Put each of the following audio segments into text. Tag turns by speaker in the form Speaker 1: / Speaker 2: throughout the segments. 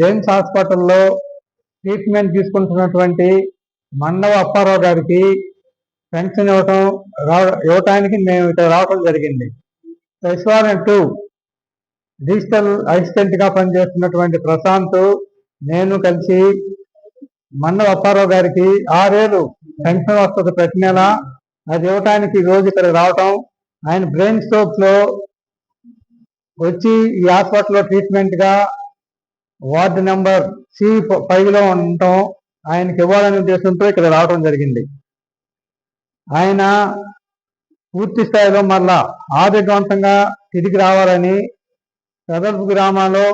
Speaker 1: AIIMS హాస్పిటల్లో treatment తీసుకుంటున్నటువంటి మండవ అప్పారావు గారికి పెన్షన్ ఇవ్వటానికి మేము ఇక్కడ రావడం జరిగింది. రెస్టారెంట్ డిజిటల్ అసిస్టెంట్ గా పనిచేస్తున్నటువంటి ప్రశాంత్, నేను కలిసి మండవ అప్పారావు గారికి 6 ఏళ్ళు పెన్షన్ వస్తుంది ప్రతి నెల. అది ఇవ్వటానికి రోజు ఇక్కడ రావటం, ఆయన బ్రెయిన్ స్ట్రోక్ లో వచ్చి ఈ హాస్పిటల్లో ట్రీట్మెంట్ గా వార్డు నెంబర్ C5 లో ఉండటం, ఆయనకి ఇవ్వాలనే ఉద్దేశంతో ఇక్కడ రావడం జరిగింది. ఆయన పూర్తి స్థాయిలో మళ్ళా ఆరోగ్యవంతంగా తిరిగి రావాలని పెదల్పు గ్రామాల్లో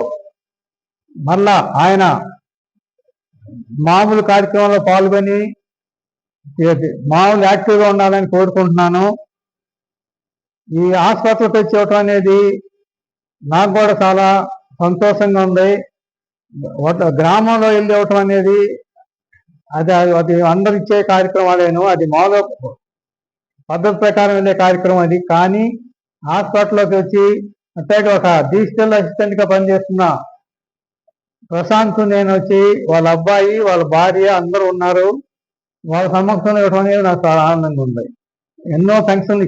Speaker 1: మళ్ళా ఆయన మామూలు కార్యక్రమంలో పాల్గొని మామూలు యాక్టివ్గా ఉండాలని కోరుకుంటున్నాను. ఈ హాస్పిటల్కి వచ్చి ఇవ్వటం అనేది నాకు కూడా చాలా సంతోషంగా ఉంది. గ్రామంలో వెళ్ళి ఇవ్వటం అనేది అది అందరు ఇచ్చే కార్యక్రమాలేను, అది మామూలు పద్ధతి ప్రకారం వెళ్ళే కార్యక్రమం అది. కానీ హాస్పిటల్లోకి వచ్చి అంటే ఒక డిజిటల్ అసిస్టెంట్ గా పనిచేస్తున్న ప్రశాంత్, నేను వచ్చి వాళ్ళ అబ్బాయి వాళ్ళ భార్య అందరూ ఉన్నారు, వాళ్ళ సమక్షంలో ఇవ్వటం అనేది నాకు చాలా ఆనందంగా ఉంది. ఎన్నో పెన్షన్లు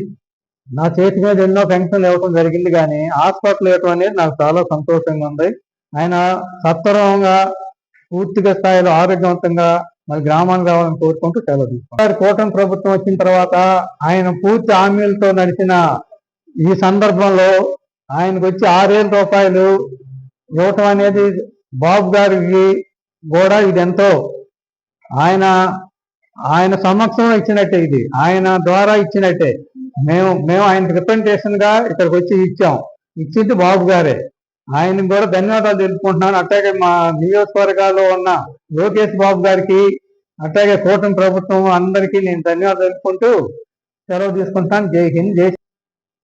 Speaker 1: నా చేతి మీద ఎన్నో పెన్షన్లు ఇవ్వటం జరిగింది, కానీ హాస్పిటల్ ఇవ్వటం అనేది నాకు చాలా సంతోషంగా ఉంది. ఆయన సత్వరంగా పూర్తిగా స్థాయిలో ఆరోగ్యవంతంగా మరి గ్రామానికి రావాలని కోరుకుంటూ సెలవు తీసుకుంటారు. కూటమి ప్రభుత్వం వచ్చిన తర్వాత ఆయన పూర్తి హామీలతో నడిచిన ఈ సందర్భంలో ఆయనకు వచ్చి 6 వేల రూపాయలు ఇవ్వటం అనేది బాబు గారికి కూడా ఇదెంతో ఆయన సమక్షంలో ఇచ్చినట్టే, ఇది ఆయన ద్వారా ఇచ్చినట్టే. మేము ఆయన రిప్రజెంటేషన్ గా ఇక్కడికి వచ్చి ఇచ్చింది బాబు గారే. ఆయనకు కూడా ధన్యవాదాలు తెలుపుకుంటున్నాను. అట్లాగే మా నియోజకవర్గాల్లో ఉన్న లోకేష్ బాబు గారికి, అట్లాగే కూటమి ప్రభుత్వం అందరికీ నేను ధన్యవాదాలు తెలుపుకుంటూ సెలవు తీసుకుంటాను. జై హింద్, జై